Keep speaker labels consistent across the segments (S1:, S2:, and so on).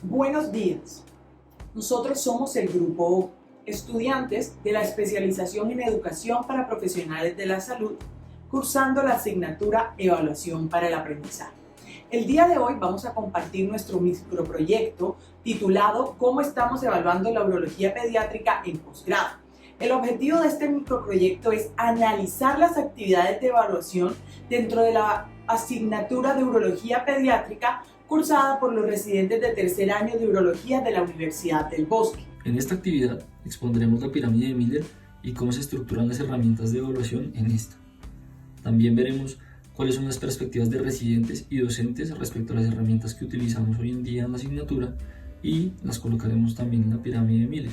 S1: Buenos días. Nosotros somos el grupo estudiantes de la especialización en educación para profesionales de la salud, cursando la asignatura Evaluación para el Aprendizaje. El día de hoy vamos a compartir nuestro microproyecto titulado ¿Cómo estamos evaluando la urología pediátrica en posgrado? El objetivo de este microproyecto es analizar las actividades de evaluación dentro de la asignatura de urología pediátrica cursada por los residentes de tercer año de urología de la Universidad del Bosque.
S2: En esta actividad expondremos la pirámide de Miller y cómo se estructuran las herramientas de evaluación en esta. También veremos cuáles son las perspectivas de residentes y docentes respecto a las herramientas que utilizamos hoy en día en la asignatura y las colocaremos también en la pirámide de Miller.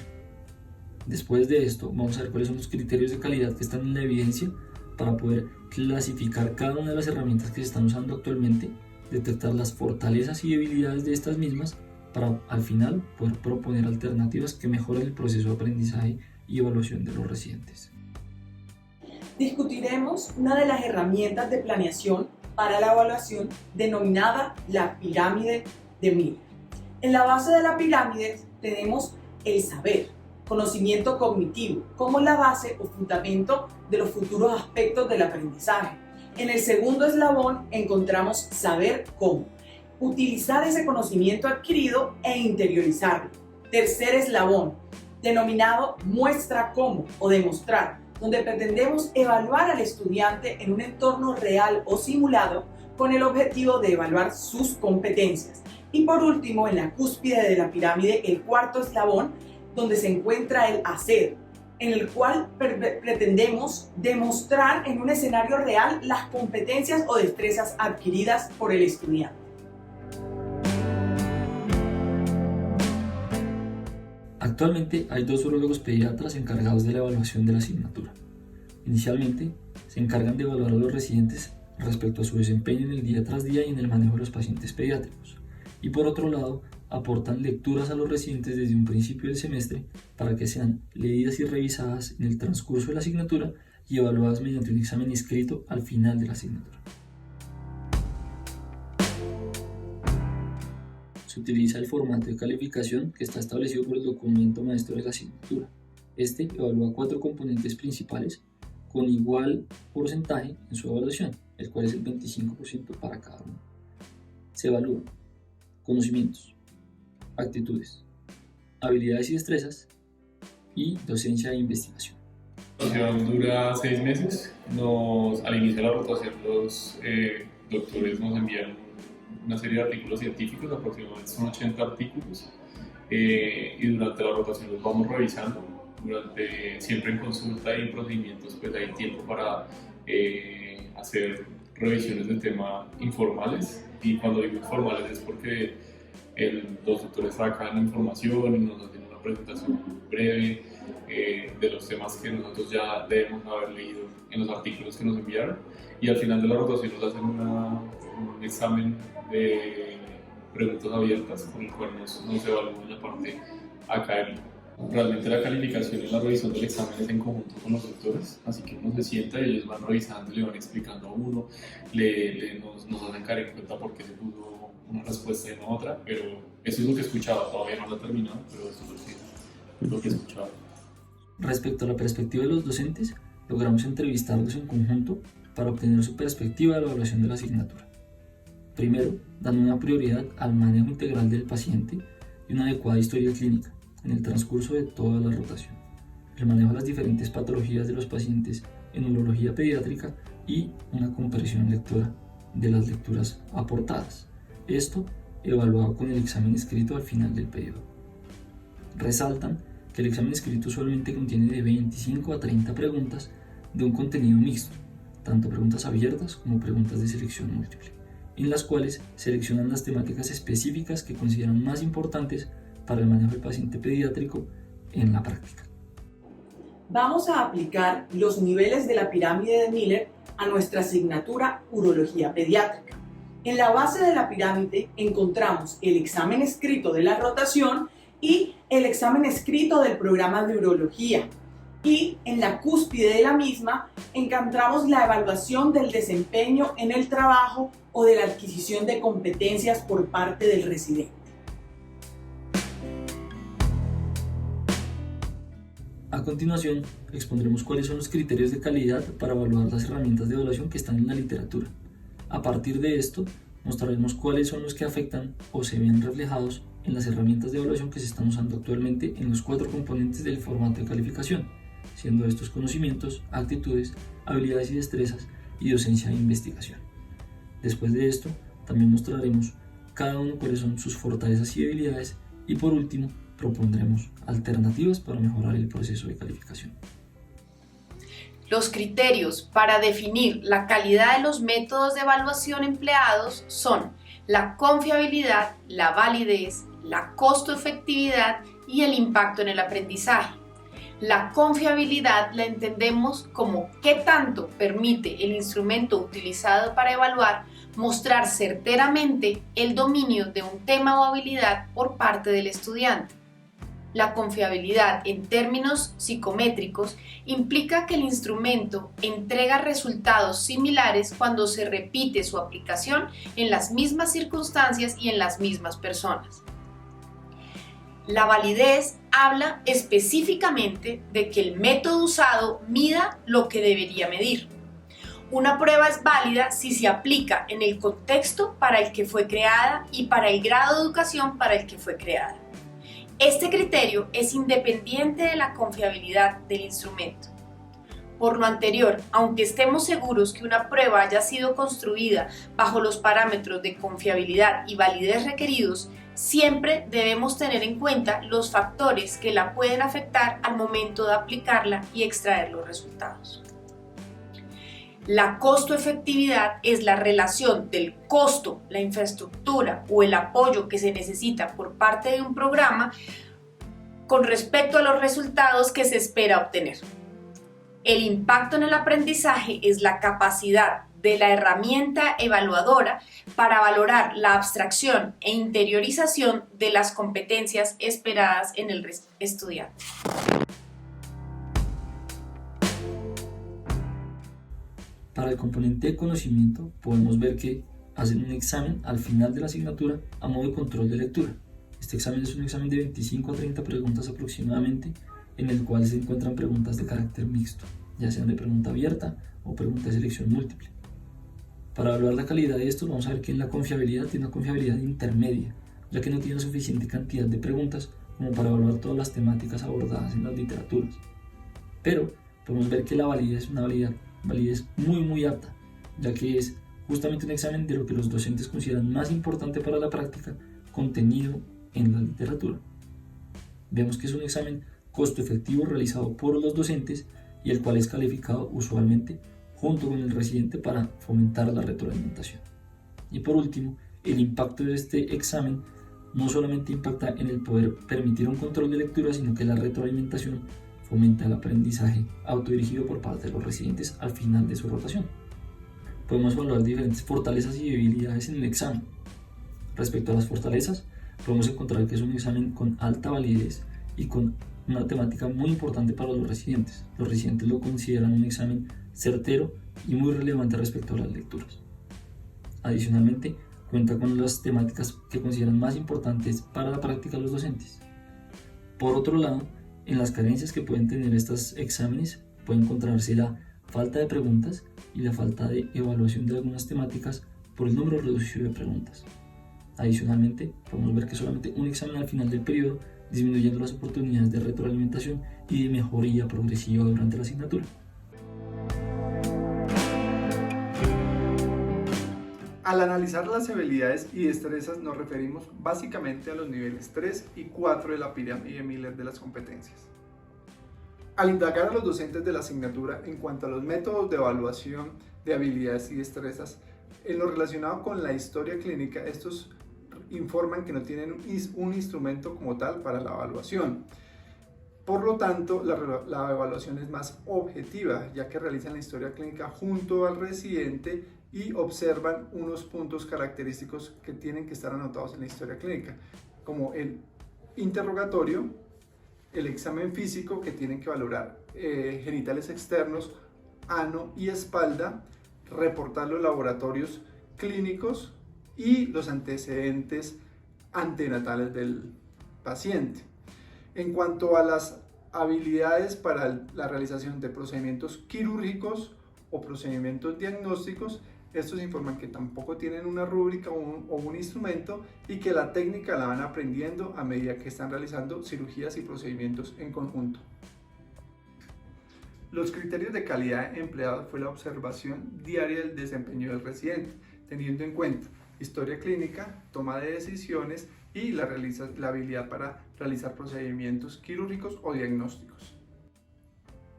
S2: Después de esto vamos a ver cuáles son los criterios de calidad que están en la evidencia para poder clasificar cada una de las herramientas que se están usando actualmente, detectar las fortalezas y debilidades de estas mismas para al final poder proponer alternativas que mejoren el proceso de aprendizaje y evaluación de los residentes.
S1: Discutiremos una de las herramientas de planeación para la evaluación denominada la pirámide de Miller. En la base de la pirámide tenemos el saber, conocimiento cognitivo, como la base o fundamento de los futuros aspectos del aprendizaje. En el segundo eslabón encontramos saber cómo, utilizar ese conocimiento adquirido e interiorizarlo. Tercer eslabón, denominado muestra cómo o demostrar, donde pretendemos evaluar al estudiante en un entorno real o simulado con el objetivo de evaluar sus competencias. Y por último, en la cúspide de la pirámide, el cuarto eslabón, donde se encuentra el hacer, en el cual pretendemos demostrar en un escenario real las competencias o destrezas adquiridas por el estudiante.
S2: Actualmente hay dos urólogos pediatras encargados de la evaluación de la asignatura. Inicialmente se encargan de evaluar a los residentes respecto a su desempeño en el día tras día y en el manejo de los pacientes pediátricos. Y por otro lado, aportan lecturas a los residentes desde un principio del semestre para que sean leídas y revisadas en el transcurso de la asignatura y evaluadas mediante un examen escrito al final de la asignatura. Se utiliza el formato de calificación que está establecido por el documento maestro de la asignatura. Este evalúa 4 componentes principales con igual porcentaje en su evaluación, el cual es el 25% para cada uno. Se evalúan conocimientos, actitudes, habilidades y destrezas y docencia e investigación.
S3: La rotación dura 6 meses. Al inicio de la rotación los doctores nos envían una serie de artículos científicos, aproximadamente son 80 artículos, y durante la rotación los vamos revisando. Siempre en consulta y en procedimientos pues hay tiempo para hacer revisiones de temas informales, y cuando digo informales es porque los doctores sacan información y nos hacen una presentación breve de los temas que nosotros ya debemos haber leído en los artículos que nos enviaron, y al final de la rotación nos hacen un examen de preguntas abiertas con el cual nos evalúan la parte académica. Realmente la calificación y la revisión del examen es en conjunto con los doctores, así que uno se sienta y ellos van revisando, le van explicando a uno, nos hacen caer en cuenta por qué se puso una respuesta y no otra, pero eso es lo que he escuchado, todavía no lo he terminado, pero eso es lo que he escuchado.
S2: Respecto a la perspectiva de los docentes, logramos entrevistarlos en conjunto para obtener su perspectiva de la evaluación de la asignatura. Primero, dando una prioridad al manejo integral del paciente y una adecuada historia clínica en el transcurso de toda la rotación, el manejo de las diferentes patologías de los pacientes en urología pediátrica y una comprensión lectora de las lecturas aportadas. Esto evaluado con el examen escrito al final del periodo. Resaltan que el examen escrito usualmente contiene de 25 a 30 preguntas de un contenido mixto, tanto preguntas abiertas como preguntas de selección múltiple, en las cuales seleccionan las temáticas específicas que consideran más importantes para el manejo del paciente pediátrico en la práctica.
S1: Vamos a aplicar los niveles de la pirámide de Miller a nuestra asignatura Urología Pediátrica. En la base de la pirámide encontramos el examen escrito de la rotación y el examen escrito del programa de urología. Y en la cúspide de la misma encontramos la evaluación del desempeño en el trabajo o de la adquisición de competencias por parte del residente.
S2: A continuación, expondremos cuáles son los criterios de calidad para evaluar las herramientas de evaluación que están en la literatura. A partir de esto, mostraremos cuáles son los que afectan o se ven reflejados en las herramientas de evaluación que se están usando actualmente en los 4 componentes del formato de calificación, siendo estos conocimientos, actitudes, habilidades y destrezas y docencia e investigación. Después de esto, también mostraremos cada uno cuáles son sus fortalezas y debilidades y por último, propondremos alternativas para mejorar el proceso de calificación.
S4: Los criterios para definir la calidad de los métodos de evaluación empleados son la confiabilidad, la validez, la costo-efectividad y el impacto en el aprendizaje. La confiabilidad la entendemos como qué tanto permite el instrumento utilizado para evaluar mostrar certeramente el dominio de un tema o habilidad por parte del estudiante. La confiabilidad en términos psicométricos implica que el instrumento entrega resultados similares cuando se repite su aplicación en las mismas circunstancias y en las mismas personas. La validez habla específicamente de que el método usado mida lo que debería medir. Una prueba es válida si se aplica en el contexto para el que fue creada y para el grado de educación para el que fue creada. Este criterio es independiente de la confiabilidad del instrumento. Por lo anterior, aunque estemos seguros que una prueba haya sido construida bajo los parámetros de confiabilidad y validez requeridos, siempre debemos tener en cuenta los factores que la pueden afectar al momento de aplicarla y extraer los resultados. La costo-efectividad es la relación del costo, la infraestructura o el apoyo que se necesita por parte de un programa con respecto a los resultados que se espera obtener. El impacto en el aprendizaje es la capacidad de la herramienta evaluadora para valorar la abstracción e interiorización de las competencias esperadas en el estudiante.
S2: Para el componente de conocimiento, podemos ver que hacen un examen al final de la asignatura a modo de control de lectura. Este examen es un examen de 25 a 30 preguntas aproximadamente, en el cual se encuentran preguntas de carácter mixto, ya sean de pregunta abierta o pregunta de selección múltiple. Para evaluar la calidad de esto, vamos a ver que en la confiabilidad tiene una confiabilidad intermedia, ya que no tiene suficiente cantidad de preguntas como para evaluar todas las temáticas abordadas en las literaturas. Pero podemos ver que la validez es una validez muy alta, ya que es justamente un examen de lo que los docentes consideran más importante para la práctica, contenido en la literatura. Vemos que es un examen costo efectivo realizado por los docentes y el cual es calificado usualmente junto con el residente para fomentar la retroalimentación. Y por último, el impacto de este examen no solamente impacta en el poder permitir un control de lectura, sino que la retroalimentación fomenta el aprendizaje autodirigido por parte de los residentes al final de su rotación. Podemos evaluar diferentes fortalezas y debilidades en el examen. Respecto a las fortalezas, podemos encontrar que es un examen con alta validez y con una temática muy importante para los residentes. Los residentes lo consideran un examen certero y muy relevante respecto a las lecturas. Adicionalmente, cuenta con las temáticas que consideran más importantes para la práctica de los docentes. Por otro lado, en las carencias que pueden tener estos exámenes puede encontrarse la falta de preguntas y la falta de evaluación de algunas temáticas por el número reducido de preguntas. Adicionalmente, podemos ver que solamente un examen al final del periodo, disminuyendo las oportunidades de retroalimentación y de mejoría progresiva durante la asignatura.
S5: Al analizar las habilidades y destrezas nos referimos básicamente a los niveles 3 y 4 de la pirámide de Miller de las competencias. Al indagar a los docentes de la asignatura en cuanto a los métodos de evaluación de habilidades y destrezas, en lo relacionado con la historia clínica, estos informan que no tienen un instrumento como tal para la evaluación. Por lo tanto, la evaluación es más objetiva, ya que realizan la historia clínica junto al residente y observan unos puntos característicos que tienen que estar anotados en la historia clínica, como el interrogatorio, el examen físico, que tienen que valorar genitales externos, ano y espalda, reportar los laboratorios clínicos y los antecedentes antenatales del paciente. En cuanto a las habilidades para la realización de procedimientos quirúrgicos o procedimientos diagnósticos. Estos informan que tampoco tienen una rúbrica o un instrumento y que la técnica la van aprendiendo a medida que están realizando cirugías y procedimientos en conjunto. Los criterios de calidad empleados fue la observación diaria del desempeño del residente, teniendo en cuenta historia clínica, toma de decisiones y la habilidad para realizar procedimientos quirúrgicos o diagnósticos.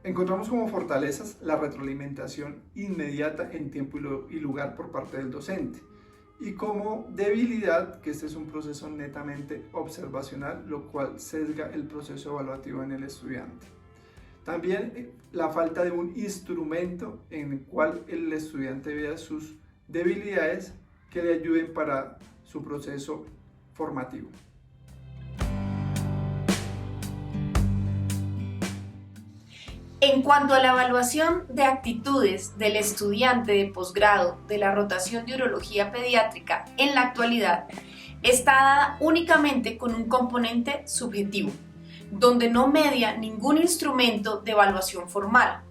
S5: Encontramos como fortalezas la retroalimentación inmediata en tiempo y lugar por parte del docente, y como debilidad que este es un proceso netamente observacional, lo cual sesga el proceso evaluativo en el estudiante. También la falta de un instrumento en el cual el estudiante vea sus debilidades que le ayuden para su proceso formativo.
S4: En cuanto a la evaluación de actitudes del estudiante de posgrado de la rotación de urología pediátrica en la actualidad, está dada únicamente con un componente subjetivo, donde no media ningún instrumento de evaluación formal.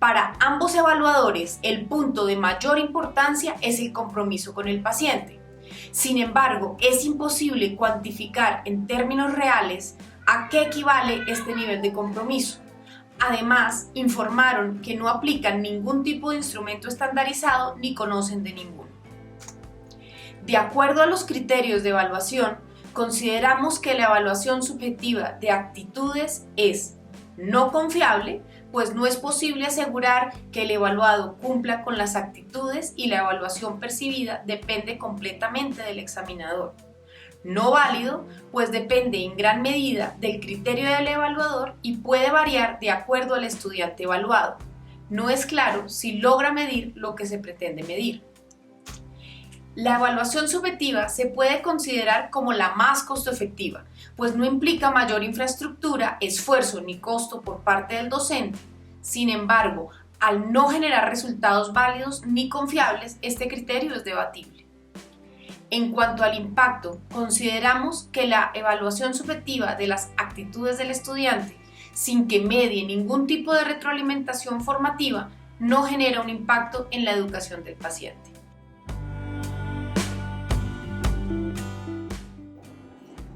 S4: Para ambos evaluadores, el punto de mayor importancia es el compromiso con el paciente. Sin embargo, es imposible cuantificar en términos reales a qué equivale este nivel de compromiso. Además, informaron que no aplican ningún tipo de instrumento estandarizado ni conocen de ninguno. De acuerdo a los criterios de evaluación, consideramos que la evaluación subjetiva de actitudes es no confiable, pues no es posible asegurar que el evaluado cumpla con las actitudes y la evaluación percibida depende completamente del examinador. No válido, pues depende en gran medida del criterio del evaluador y puede variar de acuerdo al estudiante evaluado. No es claro si logra medir lo que se pretende medir. La evaluación subjetiva se puede considerar como la más costo efectiva, pues no implica mayor infraestructura, esfuerzo ni costo por parte del docente. Sin embargo, al no generar resultados válidos ni confiables, este criterio es debatible. En cuanto al impacto, consideramos que la evaluación subjetiva de las actitudes del estudiante, sin que medie ningún tipo de retroalimentación formativa, no genera un impacto en la educación del paciente.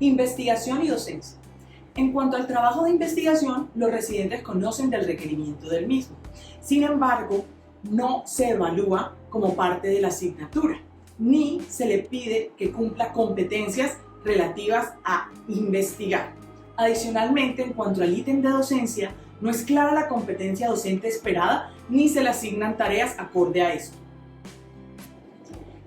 S1: Investigación y docencia. En cuanto al trabajo de investigación, los residentes conocen del requerimiento del mismo. Sin embargo, no se evalúa como parte de la asignatura, ni se le pide que cumpla competencias relativas a investigar. Adicionalmente, en cuanto al ítem de docencia, no es clara la competencia docente esperada, ni se le asignan tareas acorde a esto.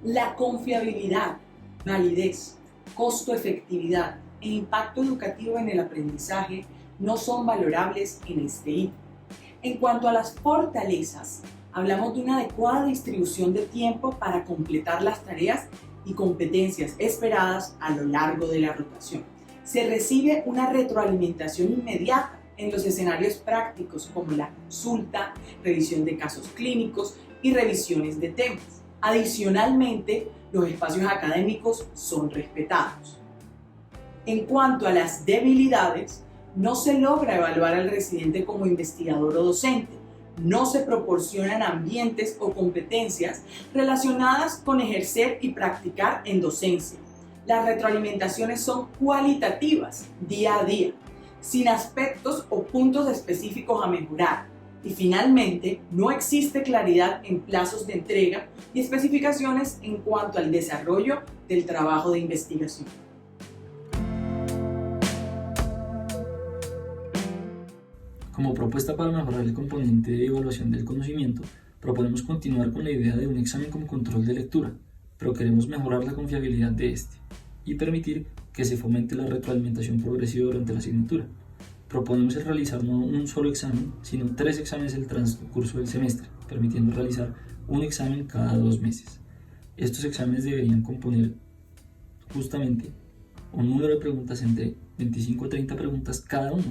S1: La confiabilidad, validez, costo-efectividad e impacto educativo en el aprendizaje no son valorables en este ítem. En cuanto a las fortalezas, hablamos de una adecuada distribución de tiempo para completar las tareas y competencias esperadas a lo largo de la rotación. Se recibe una retroalimentación inmediata en los escenarios prácticos como la consulta, revisión de casos clínicos y revisiones de temas. Adicionalmente, los espacios académicos son respetados. En cuanto a las debilidades, no se logra evaluar al residente como investigador o docente. No se proporcionan ambientes o competencias relacionadas con ejercer y practicar en docencia. Las retroalimentaciones son cualitativas, día a día, sin aspectos o puntos específicos a mejorar. Y finalmente, no existe claridad en plazos de entrega y especificaciones en cuanto al desarrollo del trabajo de investigación.
S2: Como propuesta para mejorar el componente de evaluación del conocimiento, proponemos continuar con la idea de un examen como control de lectura, pero queremos mejorar la confiabilidad de este y permitir que se fomente la retroalimentación progresiva durante la asignatura. Proponemos el realizar no un solo examen, sino 3 exámenes en el transcurso del semestre, permitiendo realizar un examen cada 2 meses. Estos exámenes deberían componer justamente un número de preguntas entre 25 a 30 preguntas cada uno,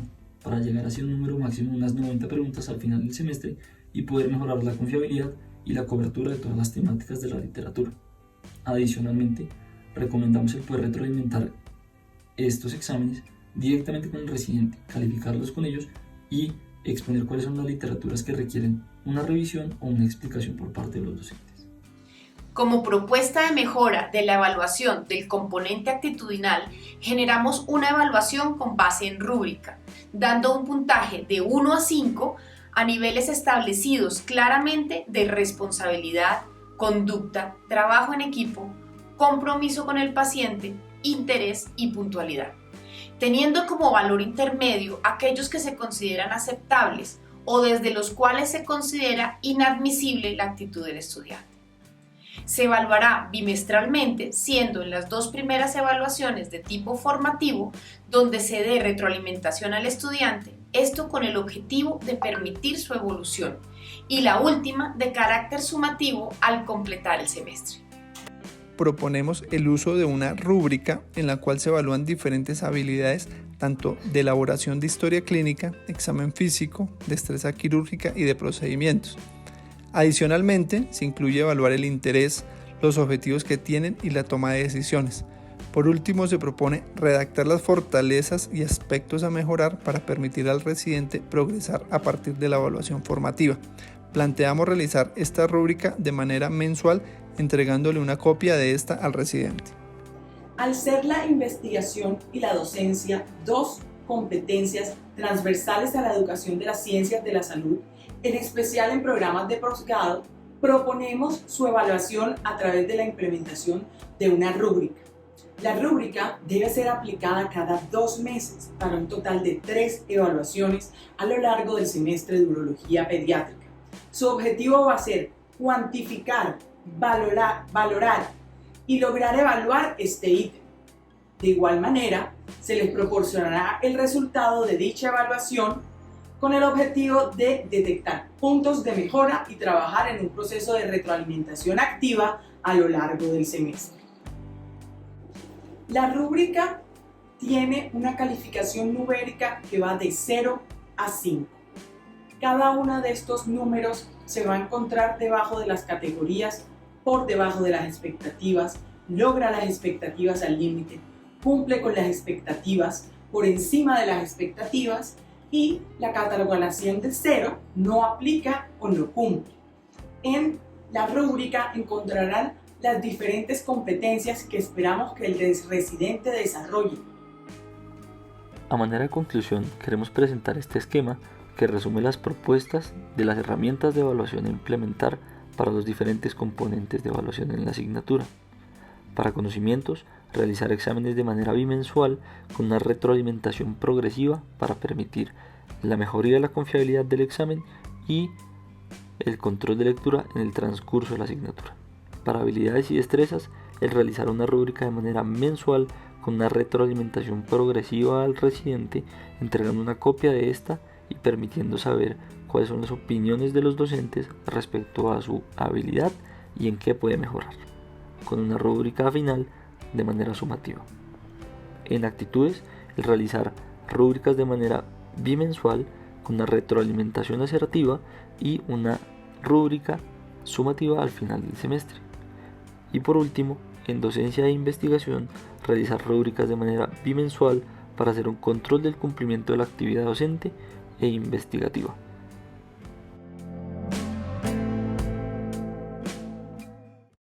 S2: para llegar hacia un número máximo de unas 90 preguntas al final del semestre y poder mejorar la confiabilidad y la cobertura de todas las temáticas de la literatura. Adicionalmente, recomendamos el poder retroalimentar estos exámenes directamente con el residente, calificarlos con ellos y exponer cuáles son las literaturas que requieren una revisión o una explicación por parte de los docentes.
S4: Como propuesta de mejora de la evaluación del componente actitudinal, generamos una evaluación con base en rúbrica, dando un puntaje de 1 a 5 a niveles establecidos claramente de responsabilidad, conducta, trabajo en equipo, compromiso con el paciente, interés y puntualidad, teniendo como valor intermedio aquellos que se consideran aceptables o desde los cuales se considera inadmisible la actitud del estudiante. Se evaluará bimestralmente, siendo en las 2 primeras evaluaciones de tipo formativo, donde se dé retroalimentación al estudiante, esto con el objetivo de permitir su evolución, y la última de carácter sumativo al completar el semestre.
S5: Proponemos el uso de una rúbrica en la cual se evalúan diferentes habilidades tanto de elaboración de historia clínica, examen físico, destreza quirúrgica y de procedimientos. Adicionalmente, se incluye evaluar el interés, los objetivos que tienen y la toma de decisiones. Por último, se propone redactar las fortalezas y aspectos a mejorar para permitir al residente progresar a partir de la evaluación formativa. Planteamos realizar esta rúbrica de manera mensual, entregándole una copia de esta al residente.
S1: Al ser la investigación y la docencia 2 competencias transversales a la educación de las ciencias de la salud, en especial en programas de posgrado, proponemos su evaluación a través de la implementación de una rúbrica. La rúbrica debe ser aplicada cada 2 meses para un total de 3 evaluaciones a lo largo del semestre de urología pediátrica. Su objetivo va a ser cuantificar, valorar y lograr evaluar este ítem. De igual manera, se les proporcionará el resultado de dicha evaluación con el objetivo de detectar puntos de mejora y trabajar en un proceso de retroalimentación activa a lo largo del semestre. La rúbrica tiene una calificación numérica que va de 0 a 5. Cada uno de estos números se va a encontrar debajo de las categorías, por debajo de las expectativas, logra las expectativas al límite, cumple con las expectativas, por encima de las expectativas, y la catalogación de 0 no aplica o no cumple. En la rúbrica encontrarán las diferentes competencias que esperamos que el residente desarrolle.
S2: A manera de conclusión, queremos presentar este esquema que resume las propuestas de las herramientas de evaluación a implementar para los diferentes componentes de evaluación en la asignatura. Para conocimientos, realizar exámenes de manera bimensual con una retroalimentación progresiva para permitir la mejoría de la confiabilidad del examen y el control de lectura en el transcurso de la asignatura. Para habilidades y destrezas, el realizar una rúbrica de manera mensual con una retroalimentación progresiva al residente, entregando una copia de esta y permitiendo saber cuáles son las opiniones de los docentes respecto a su habilidad y en qué puede mejorar, con una rúbrica final de manera sumativa. En actitudes, el realizar rúbricas de manera bimensual con una retroalimentación asertiva y una rúbrica sumativa al final del semestre. Y por último, en docencia e investigación, realizar rúbricas de manera bimensual para hacer un control del cumplimiento de la actividad docente e investigativa.